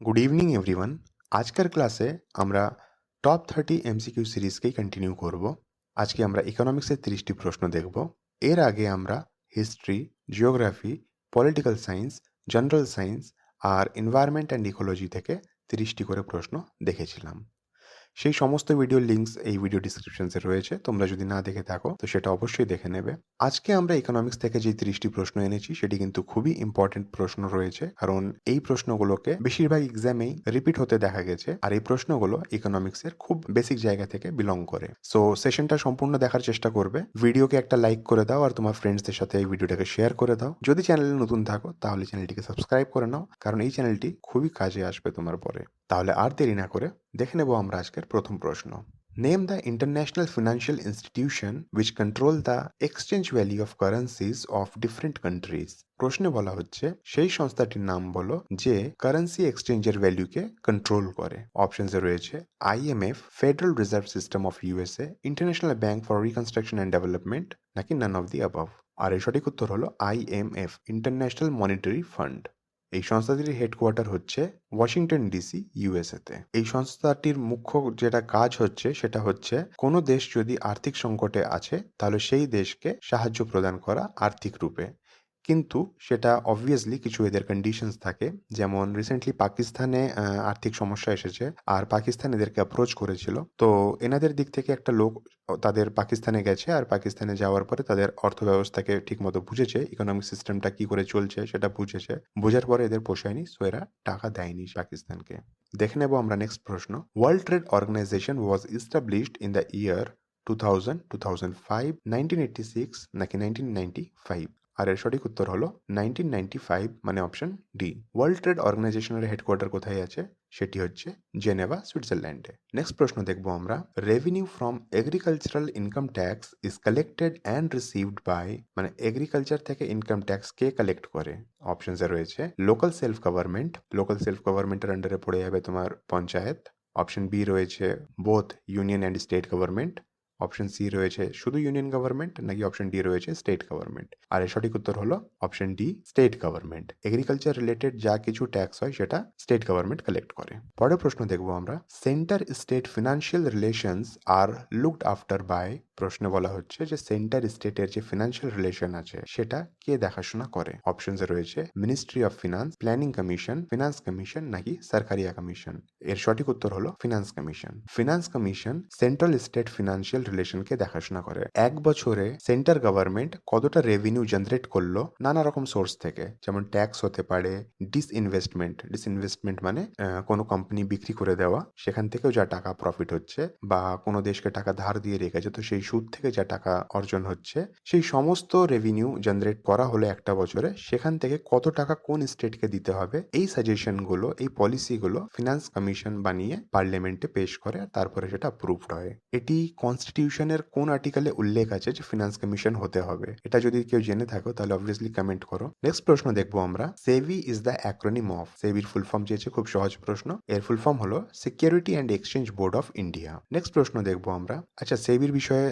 Good evening everyone. আজকের ক্লাসে আমরা টপ 30 এমসিকিউ সিরিজকেই কন্টিনিউ করব। আজকে আমরা ইকোনমিক্সের 30টি প্রশ্ন দেখব। এর আগে আমরা history, geography, political science, general science আর এনভায়রনমেন্ট অ্যান্ড ইকোলজি থেকে 30টি করে প্রশ্ন দেখেছিলাম। সেই সমস্ত ভিডিওর লিঙ্কস এই ভিডিও ডিসক্রিপশনসে রয়েছে, তোমরা যদি না দেখে থাকো তো সেটা অবশ্যই দেখে নেবে। আজকে আমরা ইকোনমিক্স থেকে যে 30টি প্রশ্ন এনেছি সেটি কিন্তু খুবই ইম্পর্টেন্ট প্রশ্ন রয়েছে, কারণ এই প্রশ্নগুলোকে বেশিরভাগ এক্সামেই রিপিট হতে দেখা গেছে, আর এই প্রশ্নগুলো ইকোনমিক্সের খুব বেসিক জায়গা থেকে বিলং করে। সো সেশনটা সম্পূর্ণ দেখার চেষ্টা করবে। ভিডিওকে একটা লাইক করে দাও আর তোমার ফ্রেন্ডসদের সাথে এই ভিডিওটাকে শেয়ার করে দাও। যদি চ্যানেলে নতুন থাকো তাহলে চ্যানেলটিকে সাবস্ক্রাইব করে নাও, কারণ এই চ্যানেলটি খুবই কাজে আসবে তোমার পরে। তাহলে আর দেরি না করে দেখে নেব আমরা আজকের প্রথম প্রশ্ন। Name the international financial institution which control the exchange value of currencies of different countries. প্রশ্নে বলা হচ্ছে সেই সংস্থাটির নাম বলো যে কারেন্সি এক্সচেঞ্জের ভ্যালুকে কন্ট্রোল করে। অপশনসে রয়েছে IMF, federal reserve system of USA, international bank for reconstruction and development, নাকি নান অফ দি অ্যাবভ। আর এর সঠিক উত্তর হলো আইএমএফ, ইন্টারন্যাশনাল মনিটারি ফান্ড। এই সংস্থাটির হেডকোয়ার্টার হচ্ছে ওয়াশিংটন ডিসি, ইউএসএতে। এই সংস্থাটির মুখ্য যেটা কাজ হচ্ছে সেটা হচ্ছে কোনো দেশ যদি আর্থিক সংকটে আছে তাহলে সেই দেশকে সাহায্য প্রদান করা আর্থিক রূপে। কিন্তু সেটা অবভিয়াসলি কিছু এদের কন্ডিশনস থাকে, যেমন রিসেন্টলি পাকিস্তানে আর্থিক সমস্যা এসেছে আর পাকিস্তান এদেরকে অ্যাপ্রোচ করেছিল। তো এনাদের দিক থেকে একটা লোক তাদের পাকিস্তানে গেছে, আর পাকিস্তানে যাওয়ার পরে তাদের অর্থব্যবস্থাকে ঠিকমতো বুঝেছে, ইকোনমিক সিস্টেমটা কি করে চলছে সেটা বুঝেছে। বোঝার পরে এদের পোষায়নি, সো এরা টাকা দেয়নি পাকিস্তানকে। দেখে নেব আমরা নেক্সট প্রশ্ন। World trade organization was established in the year 2000, 2005, 1986 নাকি 1995। আর এর সঠিক উত্তর হলো 1995, মানে অপশন ডি। ওয়ার্ল্ড ট্রেড অর্গানাইজেশনের হেডকোয়ার্টার কোথায় আছে? সেটি হচ্ছে জেনেভা, সুইজারল্যান্ডে। নেক্সট প্রশ্ন দেখবো আমরা। Revenue from agricultural income tax is collected and received by, মানে এগ্রিকালচার থেকে ইনকাম ট্যাক্স কে কালেক্ট করে? অপশনসে রয়েছে local self government, local self গভর্নমেন্টের আন্ডারে পড়ে যাবে তোমার পঞ্চায়েত। অপশন বি রয়েছে both union and state government. Option C রয়েছে শুধু ইউনিয়ন গভর্নমেন্ট, নাকি অপশন ডি রয়েছে স্টেট গভর্নমেন্ট। আর এর সঠিক উত্তর হলো option D, state government. Agriculture related যা কিছু ট্যাক্স হয় সেটা স্টেট গভর্নমেন্ট কালেক্ট করে। পরের প্রশ্ন দেখবো আমরা। Centre state financial relations are looked after by. প্রশ্নে বলা হচ্ছে যে সেন্টার স্টেটের যে ফিনান্সিয়াল রিলেশন আছে সেটা কে দেখাশোনা করে? অপশনসে রয়েছে ministry of finance, planning commission, finance commission, নাকি সরকারিয়া কমিশন। এর সঠিক উত্তর হলো finance commission. Finance commission central state financial রিলেশনকে দেখাশোনা করে। এক বছরে সেন্টার গভর্নমেন্ট কতটা রেভিনিউ জেনারেট করলো নানা রকম সোর্স থেকে, যেমন ট্যাক্স হতে পারে, ডিসইনভেস্টমেন্ট, ডিসইনভেস্টমেন্ট মানে কোনো কোম্পানি বিক্রি করে দেওয়া, সেখান থেকেও যা টাকা প্রফিট হচ্ছে, বা কোনো দেশকে টাকা ধার দিয়ে রেখেছে তো সেই সুদ থেকে যা টাকা অর্জন হচ্ছে, সেই সমস্ত রেভিনিউ জেনারেট করা হলো একটা বছরে, সেখান থেকে কত টাকা কোন স্টেটকে দিতে হবে, এই সাজেশনগুলো, এই পলিসিগুলো ফিনান্স কমিশন বানিয়ে পার্লামেন্টে পেশ করে, আর তারপরে সেটা অ্যাপ্রুভড হয়। এটি কনস্টিটিউশনের কোন আর্টিকেলে উল্লেখ আছে যে ফিনান্স কমিশন হতে হবে? এটা যদি কেউ জেনে থাকো তাহলে অবভিয়াসলি কমেন্ট করো। নেক্সট প্রশ্ন দেখবো আমরা। SEBI is the acronym of. সেবির ফুল ফর্ম চেয়েছে, খুব সহজ প্রশ্ন। এর ফুল ফর্ম হলো security and exchange board of India. Next প্রশ্ন দেখবো আমরা। আচ্ছা, সেবির বিষয়ে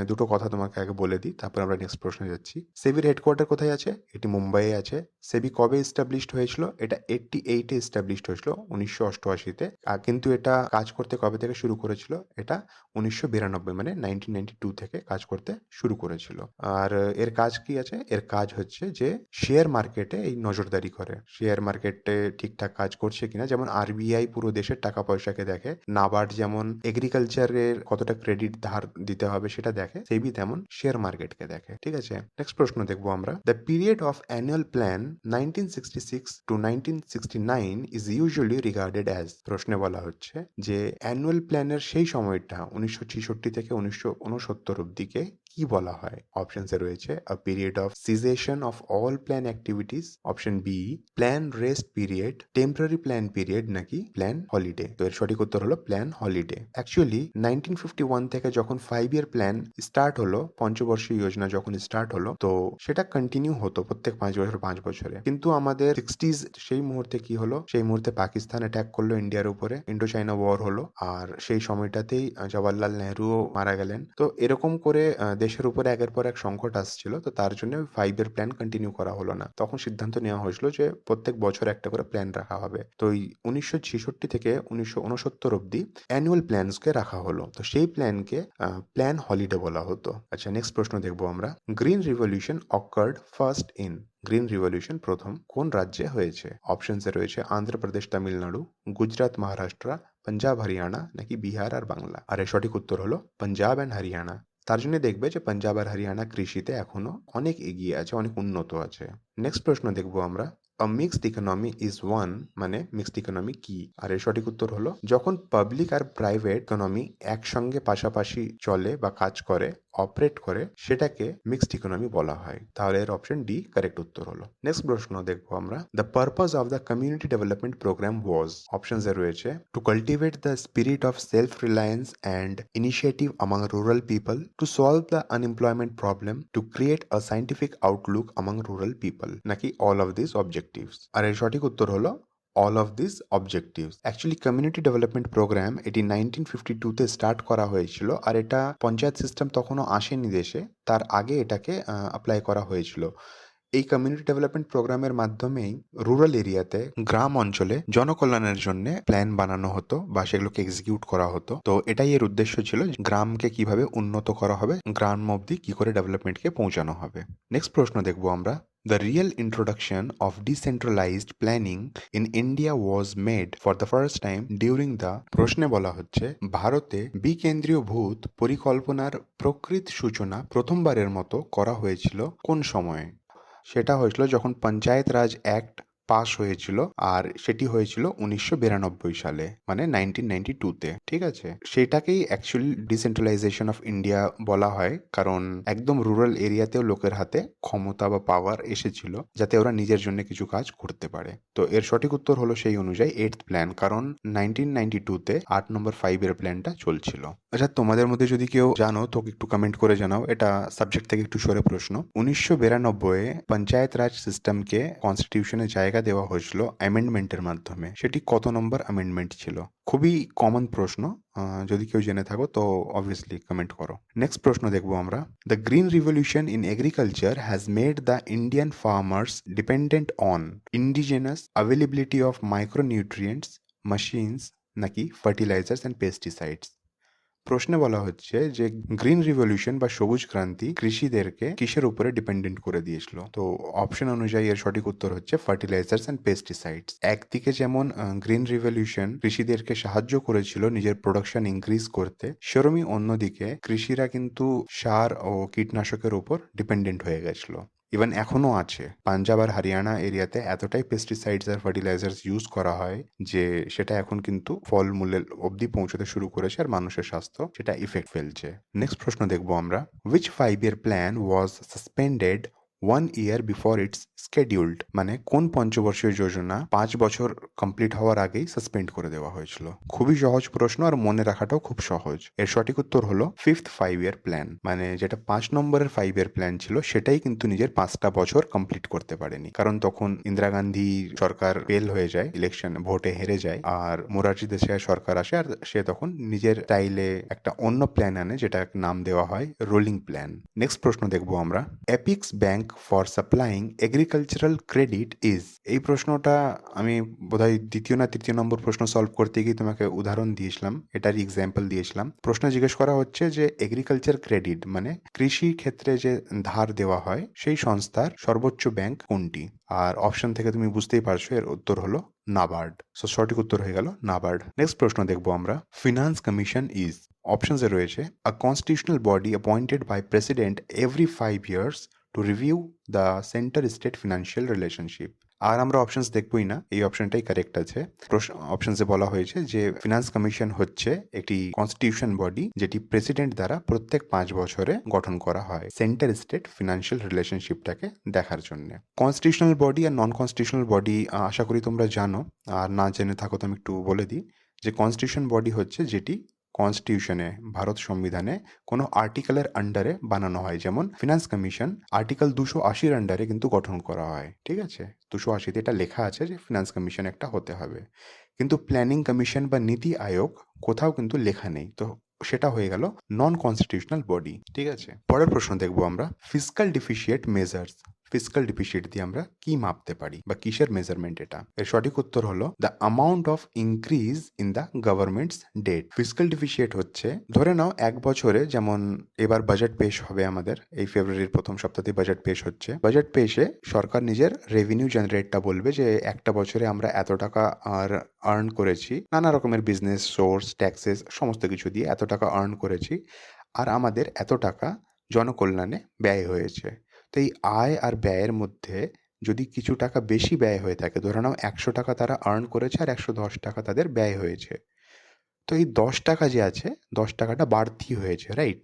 দুটো কথা তোমাকে আগে বলে দিই, তারপর আমরা নেক্সট প্রশ্নে যাচ্ছি। সেবির হেডকোয়ার্টার কোথায় আছে? এটি মুম্বাইয়ে আছে। সেবি কবে এস্টাবলিশড হয়েছিল? এটা 88-এ এস্টাবলিশড হয়েছিল, 1988-তে। কিন্তু এটা কাজ করতে কবে থেকে শুরু করেছিল? এটা 1992, মানে 1992 থেকে কাজ করতে শুরু করেছিল। আর এর কাজ কি আছে? এর কাজ হচ্ছে যে শেয়ার মার্কেটে এই নজরদারি করে, শেয়ার মার্কেটে ঠিকঠাক কাজ করছে কিনা। যেমন আরবিআই পুরো দেশের টাকা পয়সাকে দেখে, নাবার্ড যেমন এগ্রিকালচারের কতটা ক্রেডিট ধার দিতে হবে সেটা দেখে, সেবি তেমন শেয়ার মার্কেটকে দেখে। ঠিক আছে, নেক্সট প্রশ্ন দেখবো আমরা। The period of annual plan 1966 to 1969 is usually regarded as. প্রশ্নে বলা হচ্ছে যে অ্যানুয়াল প্ল্যানের সেই সময়টা 1966 থেকে 1969 অব্দিকে কি বলা হয়? অপশনসে রয়েছে a period of cessation of all plan activities, option B plan rest period, temporary plan period, নাকি প্ল্যান হলিডে। তো এর সঠিক উত্তর হলো প্ল্যান হলিডে। অ্যাকচুয়ালি 1951 থেকে যখন 5 ইয়ার প্ল্যান স্টার্ট হলো, পঞ্চবর্ষীয় যোজনা যখন স্টার্ট হলো, তো সেটা কন্টিনিউ হতো প্রত্যেক 5 বছর 5 বছরে। কিন্তু আমাদের 60s সেই মুহূর্তে কি হলো? সেই মুহূর্তে পাকিস্তান অ্যাটাক করলো ইন্ডিয়ার উপরে, ইন্ডো চাইনা ওয়ার হলো, আর সেই সময়টাতেই জওয়াহরলাল নেহরুও মারা গেলেন। তো এরকম করে দেশের উপরে একের পর এক সংকট আসছিল, তো তার জন্য ওই 5 ইয়ার প্ল্যান কন্টিনিউ করা হলো না। তখন সিদ্ধান্ত নেওয়া হয়েছিল যে প্রত্যেক বছর একটা করে প্ল্যান রাখা হবে। তো এই 1966 থেকে 1969 অব্দি অ্যানুয়াল প্ল্যানসকে রাখা হলো। তো সেই প্ল্যানকে প্ল্যান হলিডে বলা হতো। আচ্ছা, নেক্সট প্রশ্ন দেখবো আমরা। Green revolution occurred first in, green revolution প্রথম কোন রাজ্যে হয়েছে? অপশনসে রয়েছে আন্ধ্রপ্রদেশ, তামিলনাড়ু, গুজরাট, মহারাষ্ট্র, পাঞ্জাব, হরিয়ানা নাকি বিহার আর বাংলা। আর এর সঠিক উত্তর হলো পাঞ্জাব অ্যান্ড হরিয়ানা। তার জন্য দেখবে যে পাঞ্জাব আর হরিয়ানা কৃষিতে এখনো অনেক এগিয়ে আছে, অনেক উন্নত আছে। নেক্সট প্রশ্ন দেখবো আমরা। আ মিক্সড ইকোনমি ইজ ওয়ান, মানে মিক্সড ইকোনমি কি? আর এর সঠিক উত্তর হলো যখন পাবলিক আর প্রাইভেট ইকোনমি একসঙ্গে পাশাপাশি চলে বা কাজ করে, অপারেট করে, সেটাকে মিক্সড ইকোনমি বলা হয়। তাহলে এর অপশন ডি কারেক্ট উত্তর হলো। নেক্সট প্রশ্ন দেখবো আমরা। The purpose of the community development programme was, অপশনসে রয়েছে to cultivate the spirit of self reliance and initiative among rural people, to solve the unemployment problem, to create a scientific outlook among rural people, নাকি all of these objectives। আর এর সঠিক উত্তর হলো all of these objectives. Actually community development programme এটি 1952-তে start করা হয়েছিল, আর এটা পঞ্চায়েত সিস্টেম তখনও আসেনি দেশে, তার আগে এটাকে অ্যাপ্লাই করা হয়েছিল। এই কমিউনিটি ডেভেলপমেন্ট প্রোগ্রামের মাধ্যমেই রুরাল এরিয়াতে, গ্রাম অঞ্চলে জনকল্যাণের জন্য প্ল্যান বানানো হতো বা সেগুলোকে এক্সিকিউট করা হতো। তো এটাই এর উদ্দেশ্য ছিল, গ্রামকে কিভাবে উন্নত করা হবে, গ্রাম অব্দি কি করে ডেভেলপমেন্টকে পৌঁছানো হবে। নেক্সট প্রশ্ন দেখবো আমরা। The real introduction of decentralized planning in India was made for the first time during the, প্রশ্নে বলা হচ্ছে ভারতে বিকেন্দ্রীভূত পরিকল্পনার প্রকৃত সূচনা প্রথমবারের মতো করা হয়েছিল কোন সময়ে? সেটা হয়েছিল যখন পঞ্চায়েত রাজ অ্যাক্ট পাস হয়েছিল, আর সেটি হয়েছিল 1992 সালে, মানে 1992-তে। ঠিক আছে, সেটাকেই অ্যাকচুয়ালি ডিসেন্ট্রালাইজেশন অফ ইন্ডিয়া বলা হয়, কারণ একদম রুরাল এরিয়াতেও লোকের হাতে ক্ষমতা বা পাওয়ার এসেছিল, যাতে ওরা নিজের জন্য কিছু কাজ করতে পারে। তো এর সঠিক উত্তর হলো সেই অনুযায়ী 8th প্ল্যান, কারণ 1992-তে 8 নম্বর 5 এর প্ল্যানটা চলছিল। আচ্ছা, তোমাদের মধ্যে যদি কেউ জানো তো একটু কমেন্ট করে জানাও, এটা সাবজেক্ট থেকে একটু সরে প্রশ্ন। 1992-এ পঞ্চায়েত রাজ সিস্টেমকে কনস্টিটিউশনে জায়গা দেওয়া হয়েছিল অ্যামেন্ডমেন্টের মাধ্যমে। সেটি কত নম্বর অ্যামেন্ডমেন্ট ছিল? খুবই কমন প্রশ্ন, যদি কেউ জেনে থাকো তো অবভিয়াসলি কমেন্ট করো। নেক্সট প্রশ্ন দেখবো আমরা। The green revolution in agriculture has made the Indian farmers dependent on indigenous availability of micronutrients, machines নাকি ফার্টিলাইজার্স অ্যান্ড পেস্টিসাইডস। প্রশ্নে বলা হচ্ছে যে গ্রিন রিভলিউশন বা সবুজ ক্রান্তি কৃষিদেরকে কিসের উপরে ডিপেন্ডেন্ট করে দিয়েছিল? তো অপশন অনুযায়ী এর সঠিক উত্তর হচ্ছে ফার্টিলাইজার্স অ্যান্ড পেস্টিসাইডস। একদিকে যেমন গ্রিন রিভলিউশন কৃষিদেরকে সাহায্য করেছিল নিজের প্রোডাকশন ইনক্রিজ করতে, সেরমই অন্যদিকে কৃষিরা কিন্তু সার ও কীটনাশকের উপর ডিপেন্ডেন্ট হয়ে গেছিল। ইভেন এখনো আছে। পাঞ্জাব আর হরিয়ানা এরিয়াতে এতটাই পেস্টিসাইডস আর ফার্টিলাইজার্স ইউজ করা হয় যে সেটা এখন কিন্তু ফলমূলের অবধি পৌঁছতে শুরু করেছে, আর মানুষের স্বাস্থ্য সেটা ইফেক্ট ফেলছে। নেক্সট প্রশ্ন দেখবো আমরা। Which 5 year plan was suspended 1 year before its scheduled, মানে কোন পঞ্চবর্ষীয় যোজনা 5 বছর কমপ্লিট হওয়ার আগেই সাসপেন্ড করে দেওয়া হয়েছিল? খুবই সহজ প্রশ্ন, আর মনে রাখাটাও খুব সহজ। এর সঠিক উত্তর হলো 5th 5 year প্ল্যান, মানে যেটা 5 নম্বরের 5 year প্ল্যান ছিল সেটাই কিন্তু নিজের 5টা বছর কমপ্লিট করতে পারেনি, কারণ তখন ইন্দিরা গান্ধী সরকার ফেল হয়ে যায়, ইলেকশন ভোটে হেরে যায়, আর মোরারজি দেশাই সরকার আসে, আর সে তখন নিজের স্টাইলে একটা অন্য প্ল্যান আনে, যেটা নাম দেওয়া হয় রোলিং প্ল্যান। নেক্সট প্রশ্ন দেখবো আমরা। Epics bank for supplying agricultural credit is, এই প্রশ্নটা আমি বোধহয় দ্বিতীয় না তৃতীয় নম্বর প্রশ্ন সলভ করতে গিয়ে তোমাকে উদাহরণ দিয়েছিলাম, এটার এক্সাম্পল দিয়েছিলাম। প্রশ্ন জিজ্ঞেস করা হচ্ছে যে এগ্রিকালচার ক্রেডিট মানে কৃষি ক্ষেত্রে যে ধার দেওয়া হয়, সেই সংস্থার সর্বোচ্চ ব্যাংক কোনটি? আর অপশন থেকে তুমি বুঝতেই পারছো এর উত্তর হলো নাবার্ড। সো সঠিক উত্তর হয়ে গেল নাবার্ড। নেক্সট প্রশ্ন দেখবো আমরা। ফিনান্স কমিশন ইজ, অপশনসে রয়েছে a constitutional body appointed by president every 5 years to review the centre state financial relationship. আর আমরা অপশনস দেখবোই না, এই অপশনটাই কারেক্ট আছে। অপশনসে বলা হয়েছে যে ফিনান্স কমিশন হচ্ছে একটি কনস্টিটিউশন বডি যেটি প্রেসিডেন্ট দ্বারা প্রত্যেক 5 বছরে গঠন করা হয় সেন্টার স্টেট ফিনান্সিয়াল রিলেশনশিপটাকে দেখার জন্য। কনস্টিটিউশনাল বডি আর নন কনস্টিটিউশনাল বডি আশা করি তোমরা জানো, আর না জেনে থাকো তো আমি একটু বলে দিই যে কনস্টিটিউশন বডি হচ্ছে যেটি কনস্টিটিউশনে, ভারত সংবিধানে কোনো আর্টিকেলের আন্ডারে বানানো হয়, যেমন ফিনান্স কমিশন আর্টিকেল 280-র আন্ডারে কিন্তু গঠন করা হয়। ঠিক আছে, 280-তে এটা লেখা আছে যে ফিনান্স কমিশন একটা হতে হবে, কিন্তু প্ল্যানিং কমিশন বা নীতি আয়োগ কোথাও কিন্তু লেখা নেই। তো সেটা হয়ে গেল নন কনস্টিটিউশনাল বডি। ঠিক আছে, পরের প্রশ্ন দেখবো আমরা ফিসকাল ডিফিসিয়েট মেজার্স। ফিসকাল ডিফিসিয়েট দিয়ে আমরা কি মাপতে পারি বা কিসের মেজারমেন্ট এটা? এর সঠিক উত্তর হলো the amount of increase in the government's debt. Fiscal deficit হচ্ছে, ধরে নাও এক বছরে, যেমন এবার বাজেট পেশ হবে আমাদের, এই ফেব্রুয়ারির প্রথম সপ্তাহে বাজেট পেশ হচ্ছে। বাজেট পেশে সরকার নিজের রেভিনিউ জেনারেটটা বলবে যে একটা বছরে আমরা এত টাকা আর আর্ন করেছি, নানা রকমের বিজনেস সোর্স, ট্যাক্সেস, সমস্ত কিছু দিয়ে এত টাকা আর্ন করেছি, আর আমাদের এত টাকা জনকল্যাণে ব্যয় হয়েছে। তো এই আয় আর ব্যয়ের মধ্যে যদি কিছু টাকা বেশি ব্যয় হয়ে থাকে, ধরে নাও ১০০ টাকা তারা আর্ন করেছে আর ১১০ টাকা তাদের ব্যয় হয়েছে, তো এই ১০ টাকা যে আছে, ১০ টাকাটা বাড়তি হয়েছে, রাইট?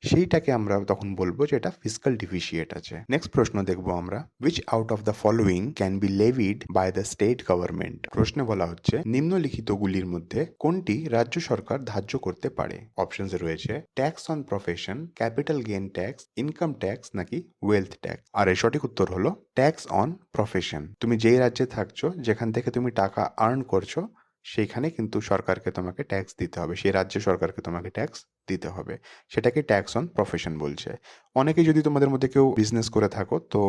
সেইটাকে আমরা তখন বলবো যে এটা ফিসকাল ডিফিসিয়েট আছে। নেক্সট প্রশ্ন দেখবো আমরা, which out of the following can be levied by the state government. প্রশ্নে বলা হচ্ছে নিম্নলিখিতগুলির মধ্যে কোনটি রাজ্য সরকার ধার্য করতে পারে? অপশনসে রয়েছে tax on profession, capital gain tax, income tax নাকি ওয়েলথ ট্যাক্স। আর এর সঠিক উত্তর হলো ট্যাক্স অন প্রফেশন। তুমি যেই রাজ্যে থাকছো, যেখান থেকে তুমি টাকা আর্ন করছো, সেইখানে কিন্তু সরকারকে তোমাকে ট্যাক্স দিতে হবে, সেই রাজ্য সরকারকে তোমাকে ট্যাক্স দিতে হবে। সেটাকে ট্যাক্স অন প্রফেশন বলছে। অনেকে যদি তোমাদের মধ্যে কেউ বিজনেস করে থাকো, তো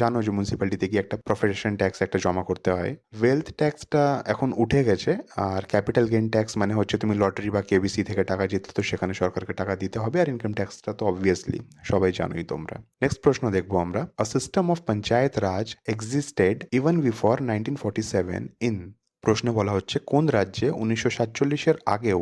জানো যে মিউনিসিপ্যালিটিতে গিয়ে একটা প্রফেশন ট্যাক্স একটা জমা করতে হয়। ওয়েলথ ট্যাক্সটা এখন উঠে গেছে, আর ক্যাপিটাল গেইন ট্যাক্স মানে হচ্ছে তুমি লটারি বা কেবিসি থেকে টাকা জিতলে তো সেখানে সরকারকে টাকা দিতে হবে, আর ইনকাম ট্যাক্সটা তো অবভিয়াসলি সবাই জানোই তোমরা। নেক্সট প্রশ্ন দেখবো আমরা, a system of panchayat raj existed even before 1947 in. প্রশ্নে বলা হচ্ছে কোন রাজ্যে ১৯৪৭-এর আগেও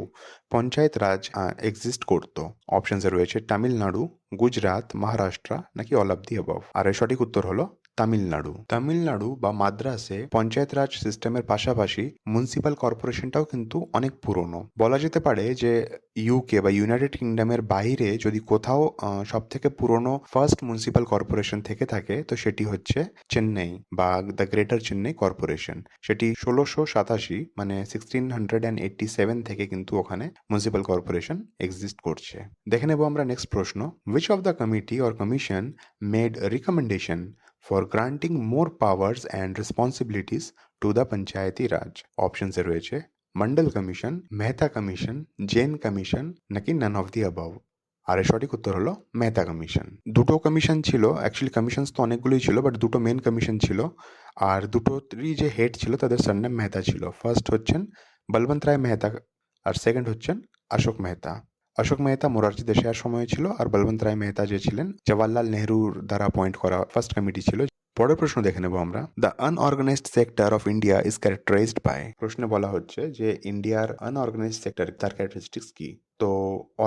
পঞ্চায়েত রাজ এক্সিস্ট করত? অপশনসে রয়েছে তামিলনাড়ু, গুজরাট, মহারাষ্ট্র নাকি অল অফ দি অ্যাবভ। আর এর সঠিক উত্তর হলো তামিলনাড়ু। তামিলনাড়ু বা মাদ্রাসে পঞ্চায়েত রাজ সিস্টেমের পাশাপাশি মিউনিসিপাল কর্পোরেশনটাও কিন্তু অনেক পুরনো। বলা যেতে পারে যে ইউকে বা ইউনাইটেড কিংডমের বাইরে যদি কোথাও সব থেকে পুরনো ফার্স্ট মিউনিসিপাল কর্পোরেশন থেকে থাকে, তো সেটি হচ্ছে চেন্নাই বা দ্য গ্রেটার চেন্নাই কর্পোরেশন। সেটি ১৬৮৭ মানে 1687 থেকে কিন্তু ওখানে মিউনিসিপাল কর্পোরেশন এক্সিস্ট করছে। দেখে নেব আমরা নেক্সট প্রশ্ন, which of the committee or commission made recommendation for granting more powers and responsibilities to the Panchayati Raj. অপশনসে রয়েছে মন্ডল কমিশন, মেহতা কমিশন, জেন কমিশন নাকি নান অফ দি অ্যাবভ। আর এর সঠিক উত্তর হলো মেহতা কমিশন। দুটো কমিশন ছিল, অ্যাকচুয়ালি কমিশনস তো অনেকগুলোই ছিল, বাট দুটো মেন কমিশন ছিল, আর দুটোরই যে হেড ছিল তাদের সারনেম মেহতা ছিল। ফার্স্ট হচ্ছেন বলবন্ত রায় মেহতা, আর সেকেন্ড হচ্ছেন অশোক মেহতা। অশোক মেহতা মোরারজি দেশাইয়ের সময় ছিল, আর বলবন্ত রায় মেহতা যে ছিলেন জওয়াহরলাল নেহরুর দ্বারা অ্যাপয়েন্ট করা ফার্স্ট কমিটি ছিল। পরের প্রশ্ন দেখে নেব আমরা, the unorganised sector of India is characterised by. প্রশ্নে বলা হচ্ছে যে ইন্ডিয়ার আনঅর্গানাইজড সেক্টর, তার ক্যারেক্টারিস্টিক্স কি? তো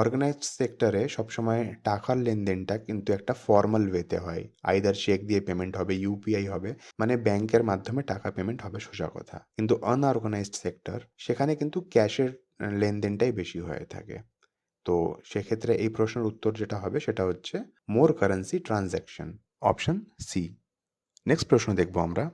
অর্গানাইজড সেক্টরে সবসময় টাকার লেনদেনটা কিন্তু একটা ফর্মাল ওয়েতে হয়, আইদার চেক দিয়ে পেমেন্ট হবে, ইউপিআই হবে, মানে ব্যাংকের মাধ্যমে টাকা পেমেন্ট হবে, সোজা কথা। কিন্তু আনঅর্গানাইজড সেক্টর, সেখানে কিন্তু ক্যাশের লেনদেনটাই বেশি হয়ে থাকে। তো সেক্ষেত্রে এই প্রশ্নের উত্তর যেটা হবে সেটা হচ্ছে more currency transaction, option C. Next প্রশ্ন দেখবো আমরা,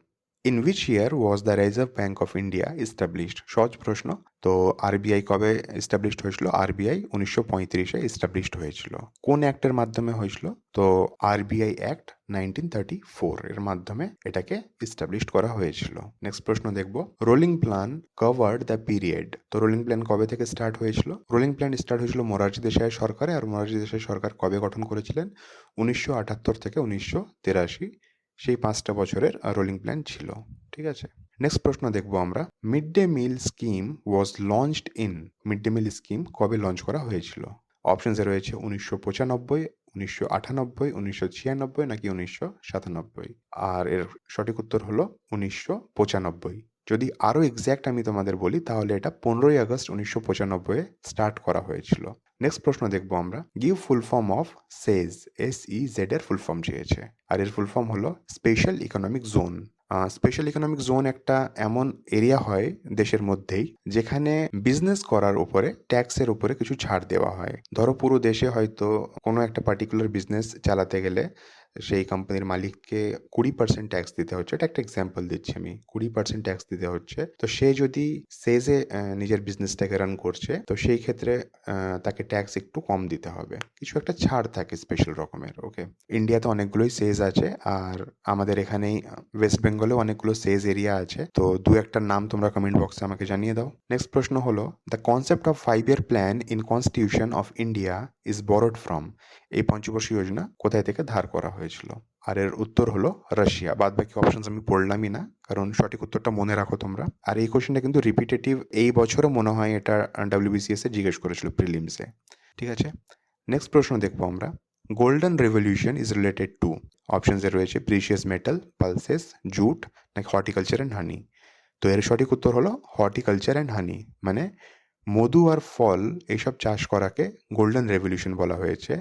in which year was the Reserve Bank of India established. সহজ প্রশ্ন। তো আরবিআই কবে এস্টাবলিশড হয়েছিল? আরবিআই ১৯৩৫-এ এস্টাবলিশড হয়েছিল। কোন অ্যাক্টের মাধ্যমে হয়েছিল? তো আরবিআই অ্যাক্ট 1934 এর মাধ্যমে এটাকে এস্টাবলিশড করা হয়েছিল। নেক্সট প্রশ্ন দেখব, rolling plan covered the period. তো রোলিং প্ল্যান কবে থেকে স্টার্ট হয়েছিল? রোলিং প্ল্যান স্টার্ট হয়েছিল মোরারজি দেশাই সরকারে, আর মোরারজি দেশাই সরকার কবে গঠন করেছিলেন? ১৯৭৮ থেকে ১৯৮৩, সেই ৫টা বছরের রোলিং প্ল্যান ছিল। ঠিক আছে, নেক্সট প্রশ্ন দেখবো আমরা, mid day meal scheme was launched in. Mid day meal scheme কবে লঞ্চ করা হয়েছিল? অপশনসে রয়েছে ১৯৯৫, ১৯৯৮, ১৯৯৬ নাকি ১৯৯৭। আর এর সঠিক উত্তর হলো ১৯৯৫। যদি আরও এক্স্যাক্ট আমি তোমাদের বলি, তাহলে এটা ১৫ই আগস্ট ১৯৯৫-এ স্টার্ট করা হয়েছিল। নেক্সট প্রশ্ন দেখবো আমরা, give full form of Sage. SEZ এর ফুল ফর্ম চেয়েছে, আর এর ফুল ফর্ম হলো special economic zone. Special economic zone একটা এমন এরিয়া হয় দেশের মধ্যেই, যেখানে বিজনেস করার উপরে ট্যাক্সের উপরে কিছু ছাড় দেওয়া হয়। ধরো পুরো দেশে হয়তো কোনো একটা পার্টিকুলার বিজনেস চালাতে গেলে সেই কোম্পানির মালিককে 20% ট্যাক্স দিতে হচ্ছে। এটা একটা এক্সাম্পল দিচ্ছি আমি। 20% ট্যাক্স দিতে হচ্ছে। তো সে যদি সেজে নিজের বিজনেসটাকে রান করছে, তো সেই ক্ষেত্রে তাকে ট্যাক্স একটু কম দিতে হবে। কিছু একটা ছাড় থাকে স্পেশাল রকমের, ওকে? ইন্ডিয়াতে অনেকগুলোই সেজ আছে, আর আমাদের এখানেই ওয়েস্ট বেঙ্গলেও অনেকগুলো সেজ এরিয়া আছে। তো ২-১ টার নাম তোমরা কমেন্ট বক্সে আমাকে জানিয়ে দাও। নেক্সট প্রশ্ন হলো, the concept of 5 year plan in constitution of India is borrowed from. এই পঞ্চবর্ষীয় যোজনা কোথায় থেকে ধার করা হয়েছিল? আর এর উত্তর হলো রাশিয়া। বাদবাকি অপশনস আমি পড়লামই না, কারণ সঠিক উত্তরটা মনে রাখো তোমরা। আর এই কোশ্চেনটা কিন্তু রিপিটেটিভ, এই বছরও মনে হয় এটা WBCS এ জিজ্ঞেস করেছিল প্রিলিমসে। ঠিক আছে, নেক্সট প্রশ্ন দেখবো আমরা। Golden revolution is related to. অপশনসে রয়েছে প্রিশিয়াস মেটাল, পালসেস, জুট, নাকি হর্টিকালচার অ্যান্ড হানি। তো এর সঠিক উত্তর হলো হর্টিকালচার অ্যান্ড হানি, মানে মধু আর ফল এইসব চাষ করাকে গোল্ডেন রেভলিউশন বলা হয়েছে।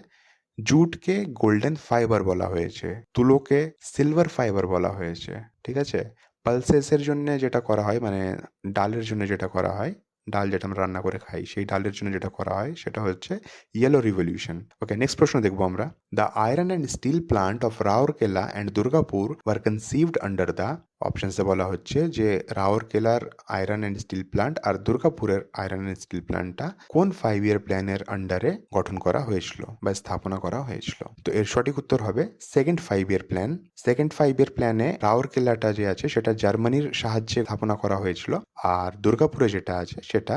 জুটকে গোল্ডেন ফাইবার বলা হয়েছে, তুলোকে সিলভার ফাইবার বলা হয়েছে। ঠিক আছে, পালসেসের জন্য যেটা করা হয়, মানে ডালের জন্য যেটা করা হয়, ডাল যেটা আমরা রান্না করে খাই, সেই ডালের জন্য যেটা করা হয় সেটা হচ্ছে ইয়েলো রিভলিউশন। ওকে, নেক্সট প্রশ্ন দেখবো আমরা। The iron and steel plant of Rourkela and Durgapur were conceived under the. অপশনসে বলা হচ্ছে যে রাউরকেলার আয়রন অ্যান্ড স্টিল প্লান্ট আর দুর্গাপুরের আয়রন অ্যান্ড স্টিল প্ল্যান্টটা কোন 5 ইয়ার প্ল্যানের আন্ডারে গঠন করা হয়েছিল বা স্থাপনা করা হয়েছিল? তো এর সঠিক উত্তর হবে সেকেন্ড 5 ইয়ার প্ল্যান। সেকেন্ড 5 ইয়ার প্ল্যানে রাউরকেলাটা যে আছে সেটা জার্মানির সাহায্যে স্থাপনা করা হয়েছিল, আর দুর্গাপুরে যেটা আছে সেটা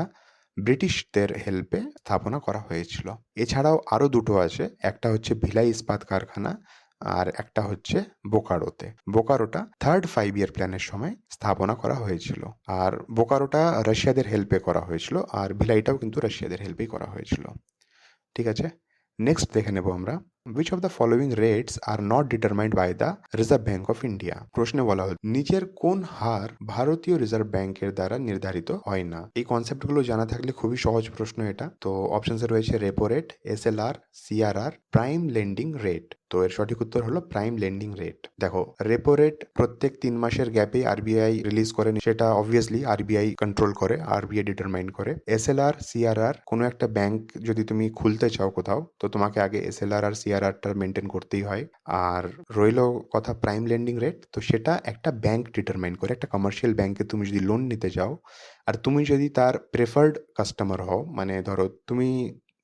ব্রিটিশদের হেল্পে স্থাপনা করা হয়েছিল। এছাড়াও আরও দুটো আছে, একটা হচ্ছে ভিলাই ইস্পাত কারখানা, আর একটা হচ্ছে বোকারোতে। বোকারোটা থার্ড 5 ইয়ার প্ল্যানের সময় স্থাপনা করা হয়েছিল, আর বোকারোটা রাশিয়াদের হেল্পে করা হয়েছিল, আর ভিলাইটাও কিন্তু রাশিয়াদের হেল্পেই করা হয়েছিল। ঠিক আছে, নেক্সট দেখে নেব আমরা। Which of the following rates are not determined by the Reserve Bank of India. প্রশ্নে বলা হল নিচের কোন হার ভারতীয় রিজার্ভ ব্যাংকের দ্বারা নির্ধারিত হয় না? এই কনসেপ্টগুলো জানা থাকলে খুবই সহজ প্রশ্ন এটা। তো অপশনসে রয়েছে repo rate, SLR, CRR, prime lending rate. তো এর সঠিক উত্তর হলো প্রাইম লেন্ডিং রেট। দেখো, রেপো রেট প্রত্যেক 3 মাসের গ্যাপে RBI রিলিজ করে, সেটা অবভিয়াসলি RBI কন্ট্রোল করে, RBI ডিটারমাইন করে। SLR, CRR, কোনো একটা ব্যাংক যদি তুমি খুলতে চাও কোথাও, তো তোমাকে আগে SLR আর CRRটা মেনটেন করতেই হয়। আর রইলো কথা প্রাইম লেন্ডিং রেট, তো সেটা একটা ব্যাংক ডিটারমাইন করে। একটা কমার্শিয়াল ব্যাংকে তুমি যদি লোন নিতে যাও, আর তুমি যদি তার প্রেফার্ড কাস্টমার হও, মানে ধরো তুমি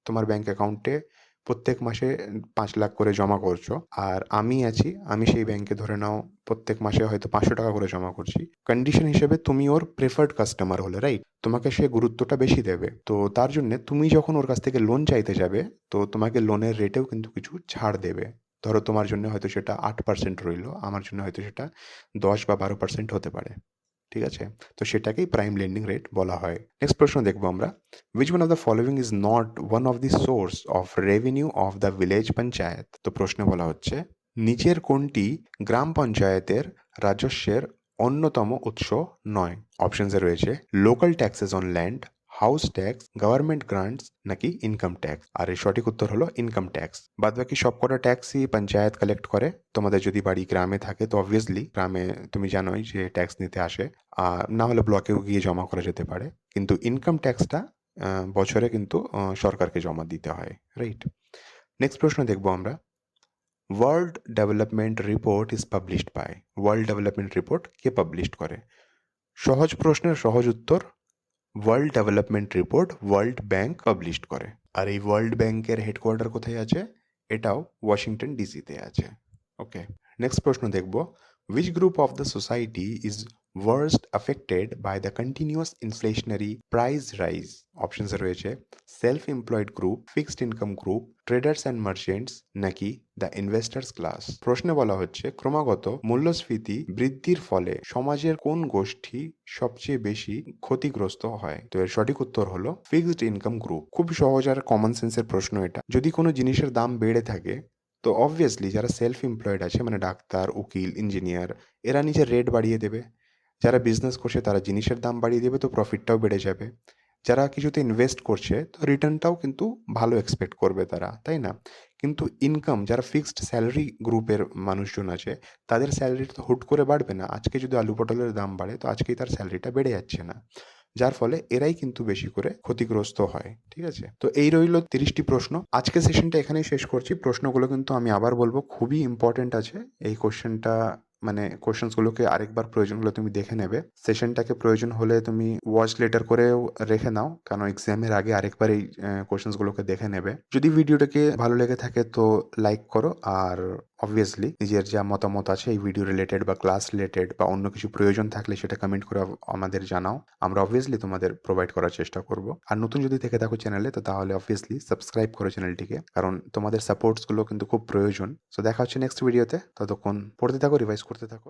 তোমার ব্যাংক অ্যাকাউন্টে প্রত্যেক মাসে 5 লাখ করে জমা করছো, আর আমি আছি, আমি সেই ব্যাংকে ধরে নাও প্রত্যেক মাসে হয়তো 500 টাকা করে জমা করছি। কন্ডিশন হিসেবে তুমি ওর প্রেফার্ড কাস্টমার হলে, রাইট? তোমাকে সে গুরুত্বটা বেশি দেবে। তো তার জন্য তুমি যখন ওর কাছ থেকে লোন চাইতে যাবে, তো তোমাকে লোনের রেটেও কিন্তু কিছু ছাড় দেবে। ধরো তোমার জন্য হয়তো সেটা 8% রইলো, আমার জন্য হয়তো সেটা 10 বা 12% হতে পারে। ঠিক আছে, তো সেটাকেই প্রাইম লেন্ডিং রেট বলা হয়। নেক্সট প্রশ্ন দেখবো আমরা। Which one of the following is not one of the source of revenue of the village panchayat. তো প্রশ্নে বলা হচ্ছে নিচের কোনটি গ্রাম পঞ্চায়েতের রাজস্বের অন্যতম উৎস নয়? অপশনসে রয়েছে local taxes on land, house tax, government grants, নাকি ইনকাম ট্যাক্স। আর এর সঠিক উত্তর হলো ইনকাম ট্যাক্স। বাদবাকি সবকটা ট্যাক্সই পঞ্চায়েত কালেক্ট করে। তোমাদের যদি বাড়ি গ্রামে থাকে তো অবভিয়াসলি গ্রামে তুমি জানোই যে ট্যাক্স নিতে আসে, আর না হলে ব্লকেও গিয়ে জমা করা যেতে পারে। কিন্তু ইনকাম ট্যাক্সটা বছরে কিন্তু সরকারকে জমা দিতে হয়, রাইট? নেক্সট প্রশ্ন দেখবো আমরা। World development report is published by. World development report কে পাবলিশ করে? সহজ প্রশ্নের সহজ উত্তর, world development report world bank publish করে। আর এই ওয়ার্ল্ড ব্যাংকের হেডকোয়ার্টার কোথায় আছে? এটাও ওয়াশিংটন ডিসিতে আছে। ওকে, নেক্সট প্রশ্ন দেখব। Which group of the society is worst affected by the continuous inflationary price rise? অপশনসে রয়েছে self employed group, fixed income group, traders and merchants, নাকি দ্য ইনভেস্টার্স ক্লাস। প্রশ্নে বলা হচ্ছে ক্রমাগত মূল্যস্ফীতি বৃদ্ধির ফলে সমাজের কোন গোষ্ঠী সবচেয়ে বেশি ক্ষতিগ্রস্ত হয়? তো এর সঠিক উত্তর হলো ফিক্সড ইনকাম গ্রুপ। খুব সহজ আর কমন সেন্সের প্রশ্ন এটা। যদি কোনো জিনিসের দাম বেড়ে থাকে, তো অবভিয়াসলি যারা সেলফ এমপ্লয়েড আছে, মানে ডাক্তার, উকিল, ইঞ্জিনিয়ার, এরা নিজের রেট বাড়িয়ে দেবে। যারা বিজনেস করছে তারা জিনিসের দাম বাড়িয়ে দেবে, তো প্রফিটটাও বেড়ে যাবে। যারা কিছুতে ইনভেস্ট করছে তো রিটার্নটাও কিন্তু ভালো এক্সপেক্ট করবে তারা, তাই না? কিন্তু ইনকাম, যারা ফিক্সড স্যালারি গ্রুপের মানুষজন আছে, তাদের স্যালারি তো হুট করে বাড়বে না। আজকে যদি আলু পটলের দাম বাড়ে, তো আজকেই তার স্যালারিটা বেড়ে যাচ্ছে না। যার ফলে এরাই কিন্তু বেশি করে ক্ষতিগ্রস্ত হয়। ঠিক আছে? তো এই রইল ৩০ টি প্রশ্ন। আজকের সেশনটা এখানেই শেষ করছি। প্রশ্নগুলো কিন্তু আমি আবার বলব খুবই ইম্পোর্টেন্ট আছে। এই কোয়েশ্চেনটা মানে কোয়েশ্চেনস গুলোকে আরেকবার প্রয়োজন হলে তুমি দেখে নেবে। সেশনটাকে প্রয়োজন হলে তুমি ওয়াচ লেটার করেও রেখে নাও। কারণ এক্সামের আগে আরেকবার এই কোয়েশ্চেনস গুলোকে দেখে নেবে। যদি ভিডিওটাকে ভালো লেগে থাকে তো লাইক করো। আর obviously নিজের যা মতামত আছে এই ভিডিও রিলেটেড বা ক্লাস রিলেটেড বা অন্য কিছু প্রয়োজন থাকলে সেটা কমেন্ট করে আমাদের জানাও। আমরা obviously তোমাদের প্রোভাইড করার চেষ্টা করব। আর নতুন যদি থেকে থাকো চ্যানেলে তো তাহলে obviously সাবস্ক্রাইব করো চ্যানেলটিকে। কারণ তোমাদের সাপোর্টস গুলো কিন্তু খুব প্রয়োজন। সো দেখা হচ্ছে নেক্সট ভিডিওতে। ততক্ষণ পড়তে থাকো, রিভাইজ করতে থাকো।